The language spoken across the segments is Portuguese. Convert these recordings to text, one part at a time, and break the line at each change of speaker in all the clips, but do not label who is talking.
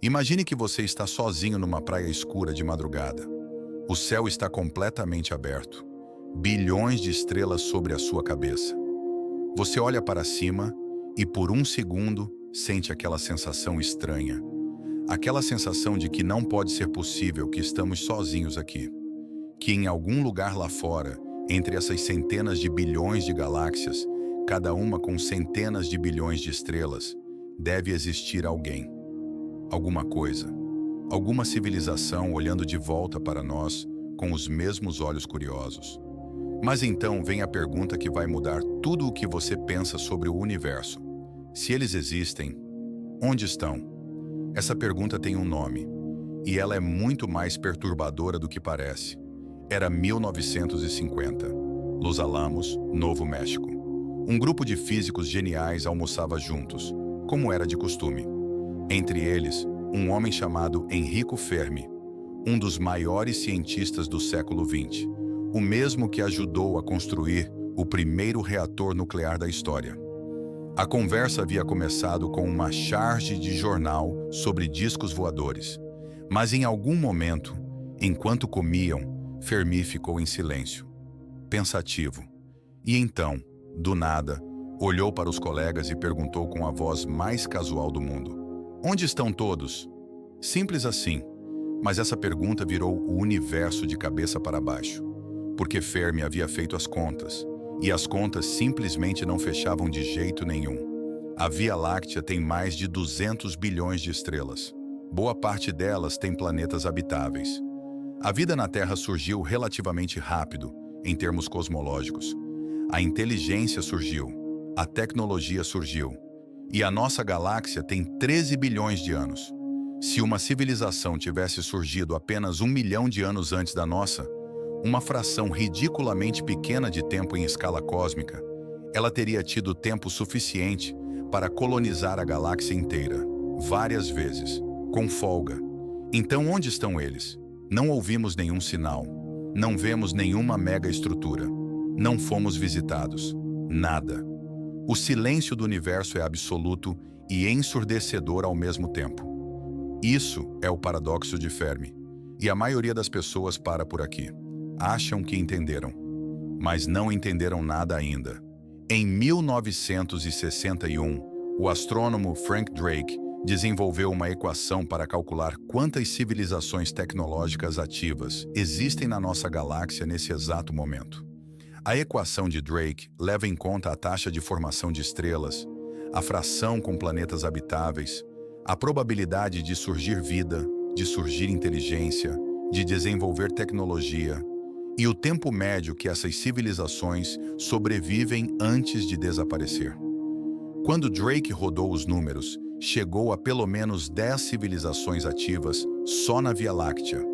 Imagine que você está sozinho numa praia escura de madrugada. O céu está completamente aberto. Bilhões de estrelas sobre a sua cabeça. Você olha para cima e por um segundo sente aquela sensação estranha. Aquela sensação de que não pode ser possível que estamos sozinhos aqui. Que em algum lugar lá fora, entre essas centenas de bilhões de galáxias, cada uma com centenas de bilhões de estrelas, deve existir alguém. Alguma coisa. Alguma civilização olhando de volta para nós com os mesmos olhos curiosos. Mas então vem a pergunta que vai mudar tudo o que você pensa sobre o universo. Se eles existem, onde estão? Essa pergunta tem um nome, e ela é muito mais perturbadora do que parece. Era 1950, Los Alamos, Novo México. Um grupo de físicos geniais almoçava juntos, como era de costume. Entre eles, um homem chamado Enrico Fermi, um dos maiores cientistas do século XX, o mesmo que ajudou a construir o primeiro reator nuclear da história. A conversa havia começado com uma charge de jornal sobre discos voadores, mas em algum momento, enquanto comiam, Fermi ficou em silêncio, pensativo. E então, do nada, olhou para os colegas e perguntou com a voz mais casual do mundo: "Onde estão todos?" Simples assim, mas essa pergunta virou o universo de cabeça para baixo, porque Fermi havia feito as contas, e as contas simplesmente não fechavam de jeito nenhum. A Via Láctea tem mais de 200 bilhões de estrelas. Boa parte delas tem planetas habitáveis. A vida na Terra surgiu relativamente rápido, em termos cosmológicos. A inteligência surgiu, a tecnologia surgiu, e a nossa galáxia tem 13 bilhões de anos. Se uma civilização tivesse surgido apenas 1 milhão de anos antes da nossa, uma fração ridiculamente pequena de tempo em escala cósmica, ela teria tido tempo suficiente para colonizar a galáxia inteira, várias vezes, com folga. Então onde estão eles? Não ouvimos nenhum sinal, não vemos nenhuma mega-estrutura, não fomos visitados, nada. O silêncio do universo é absoluto e ensurdecedor ao mesmo tempo. Isso é o paradoxo de Fermi, e a maioria das pessoas para por aqui. Acham que entenderam, mas não entenderam nada ainda. Em 1961, o astrônomo Frank Drake desenvolveu uma equação para calcular quantas civilizações tecnológicas ativas existem na nossa galáxia nesse exato momento. A equação de Drake leva em conta a taxa de formação de estrelas, a fração com planetas habitáveis, a probabilidade de surgir vida, de surgir inteligência, de desenvolver tecnologia, e o tempo médio que essas civilizações sobrevivem antes de desaparecer. Quando Drake rodou os números, chegou a pelo menos 10 civilizações ativas só na Via Láctea.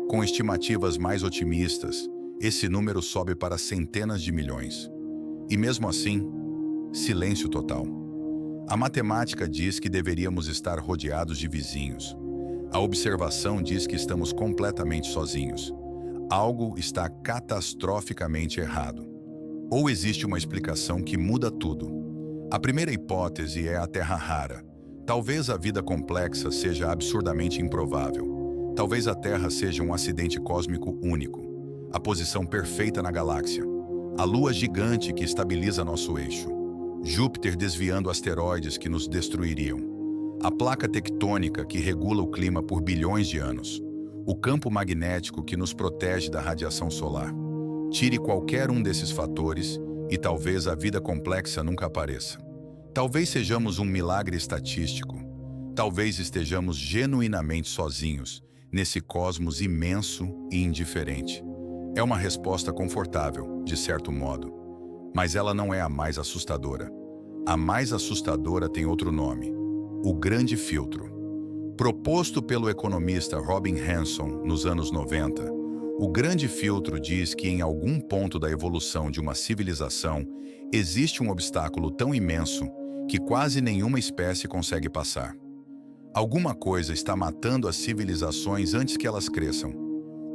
Com estimativas mais otimistas, esse número sobe para centenas de milhões. E mesmo assim, silêncio total. A matemática diz que deveríamos estar rodeados de vizinhos. A observação diz que estamos completamente sozinhos. Algo está catastroficamente errado. Ou existe uma explicação que muda tudo. A primeira hipótese é a Terra rara. Talvez a vida complexa seja absurdamente improvável. Talvez a Terra seja um acidente cósmico único. A posição perfeita na galáxia. A Lua gigante que estabiliza nosso eixo. Júpiter desviando asteroides que nos destruiriam. A placa tectônica que regula o clima por bilhões de anos. O campo magnético que nos protege da radiação solar. Tire qualquer um desses fatores e talvez a vida complexa nunca apareça. Talvez sejamos um milagre estatístico. Talvez estejamos genuinamente sozinhos nesse cosmos imenso e indiferente. É uma resposta confortável, de certo modo. Mas ela não é a mais assustadora. A mais assustadora tem outro nome: o Grande Filtro. Proposto pelo economista Robin Hanson nos anos 90, o Grande Filtro diz que em algum ponto da evolução de uma civilização existe um obstáculo tão imenso que quase nenhuma espécie consegue passar. Alguma coisa está matando as civilizações antes que elas cresçam,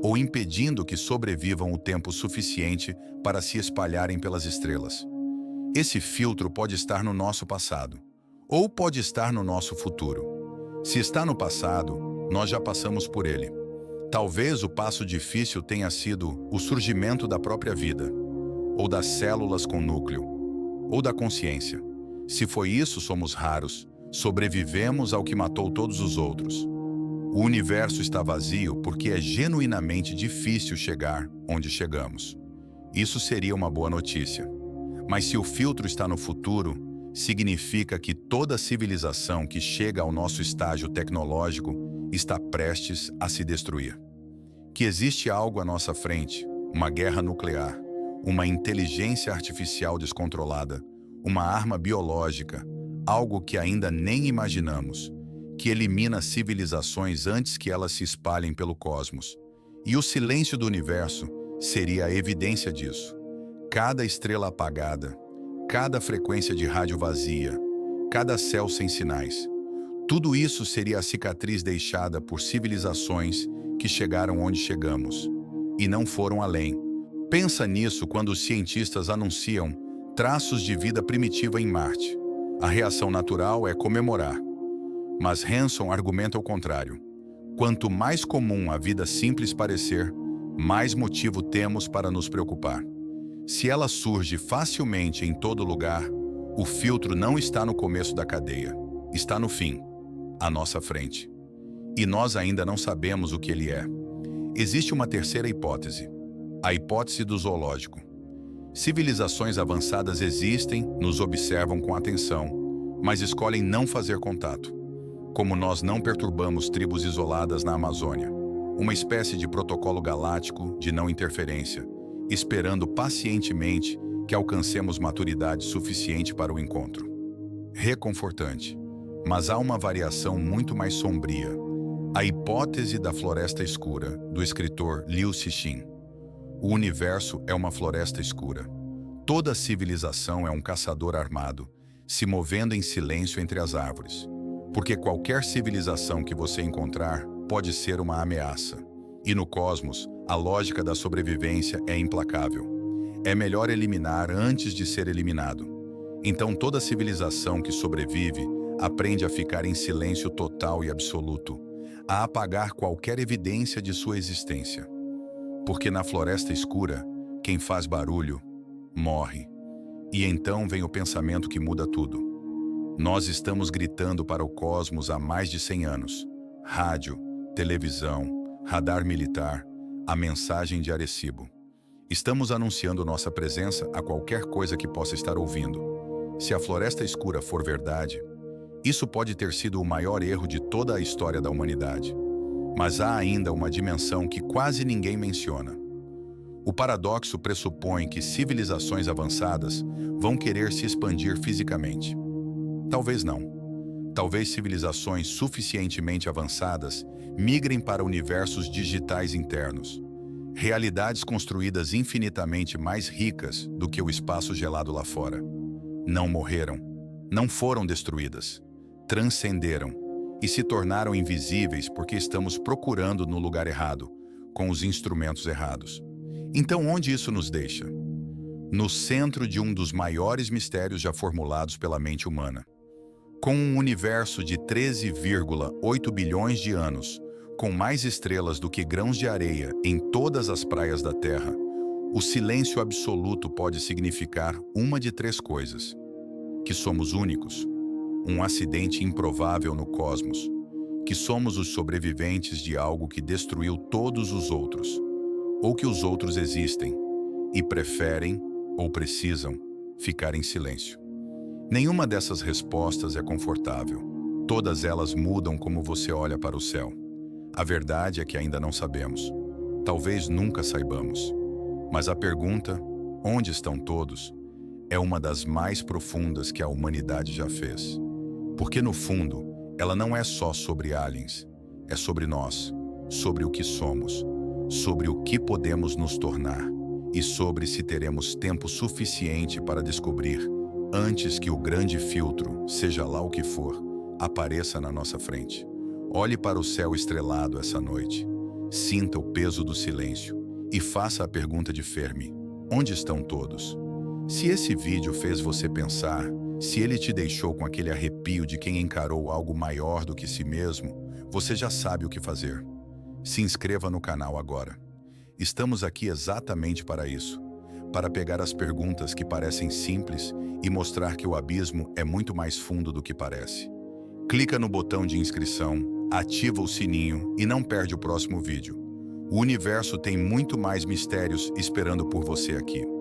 ou impedindo que sobrevivam o tempo suficiente para se espalharem pelas estrelas. Esse filtro pode estar no nosso passado, ou pode estar no nosso futuro. Se está no passado, nós já passamos por ele. Talvez o passo difícil tenha sido o surgimento da própria vida, ou das células com núcleo, ou da consciência. Se foi isso, somos raros, sobrevivemos ao que matou todos os outros. O universo está vazio porque é genuinamente difícil chegar onde chegamos. Isso seria uma boa notícia. Mas se o filtro está no futuro, significa que toda civilização que chega ao nosso estágio tecnológico está prestes a se destruir. Que existe algo à nossa frente, uma guerra nuclear, uma inteligência artificial descontrolada, uma arma biológica, algo que ainda nem imaginamos, que elimina civilizações antes que elas se espalhem pelo cosmos. E o silêncio do universo seria a evidência disso. Cada estrela apagada, cada frequência de rádio vazia, cada céu sem sinais. Tudo isso seria a cicatriz deixada por civilizações que chegaram onde chegamos e não foram além. Pensa nisso quando os cientistas anunciam traços de vida primitiva em Marte. A reação natural é comemorar. Mas Hanson argumenta o contrário. Quanto mais comum a vida simples parecer, mais motivo temos para nos preocupar. Se ela surge facilmente em todo lugar, o filtro não está no começo da cadeia, está no fim, à nossa frente. E nós ainda não sabemos o que ele é. Existe uma terceira hipótese, a hipótese do zoológico. Civilizações avançadas existem, nos observam com atenção, mas escolhem não fazer contato. Como nós não perturbamos tribos isoladas na Amazônia, uma espécie de protocolo galáctico de não interferência, esperando pacientemente que alcancemos maturidade suficiente para o encontro. Reconfortante, mas há uma variação muito mais sombria, a hipótese da floresta escura, do escritor Liu Cixin. O universo é uma floresta escura. Toda civilização é um caçador armado, se movendo em silêncio entre as árvores. Porque qualquer civilização que você encontrar pode ser uma ameaça. E no cosmos, a lógica da sobrevivência é implacável. É melhor eliminar antes de ser eliminado. Então toda civilização que sobrevive aprende a ficar em silêncio total e absoluto, a apagar qualquer evidência de sua existência. Porque na floresta escura, quem faz barulho, morre. E então vem o pensamento que muda tudo. Nós estamos gritando para o cosmos há mais de 100 anos. Rádio, televisão, radar militar, a mensagem de Arecibo. Estamos anunciando nossa presença a qualquer coisa que possa estar ouvindo. Se a floresta escura for verdade, isso pode ter sido o maior erro de toda a história da humanidade. Mas há ainda uma dimensão que quase ninguém menciona. O paradoxo pressupõe que civilizações avançadas vão querer se expandir fisicamente. Talvez não. Talvez civilizações suficientemente avançadas migrem para universos digitais internos, realidades construídas infinitamente mais ricas do que o espaço gelado lá fora. Não morreram, não foram destruídas, transcenderam e se tornaram invisíveis porque estamos procurando no lugar errado, com os instrumentos errados. Então, onde isso nos deixa? No centro de um dos maiores mistérios já formulados pela mente humana. Com um universo de 13,8 bilhões de anos, com mais estrelas do que grãos de areia em todas as praias da Terra, o silêncio absoluto pode significar uma de três coisas: que somos únicos, um acidente improvável no cosmos, que somos os sobreviventes de algo que destruiu todos os outros, ou que os outros existem e preferem, ou precisam, ficar em silêncio. Nenhuma dessas respostas é confortável. Todas elas mudam como você olha para o céu. A verdade é que ainda não sabemos. Talvez nunca saibamos. Mas a pergunta, onde estão todos, é uma das mais profundas que a humanidade já fez. Porque no fundo, ela não é só sobre aliens, é sobre nós, sobre o que somos, sobre o que podemos nos tornar e sobre se teremos tempo suficiente para descobrir antes que o grande filtro, seja lá o que for, apareça na nossa frente. Olhe para o céu estrelado essa noite, sinta o peso do silêncio e faça a pergunta de Fermi: onde estão todos? Se esse vídeo fez você pensar, Se ele te deixou com aquele arrepio de quem encarou algo maior do que si mesmo, você já sabe o que fazer. Se inscreva no canal agora. Estamos aqui exatamente para isso, para pegar as perguntas que parecem simples e mostrar que o abismo é muito mais fundo do que parece. Clica no botão de inscrição, ativa o sininho e não perde o próximo vídeo. O universo tem muito mais mistérios esperando por você aqui.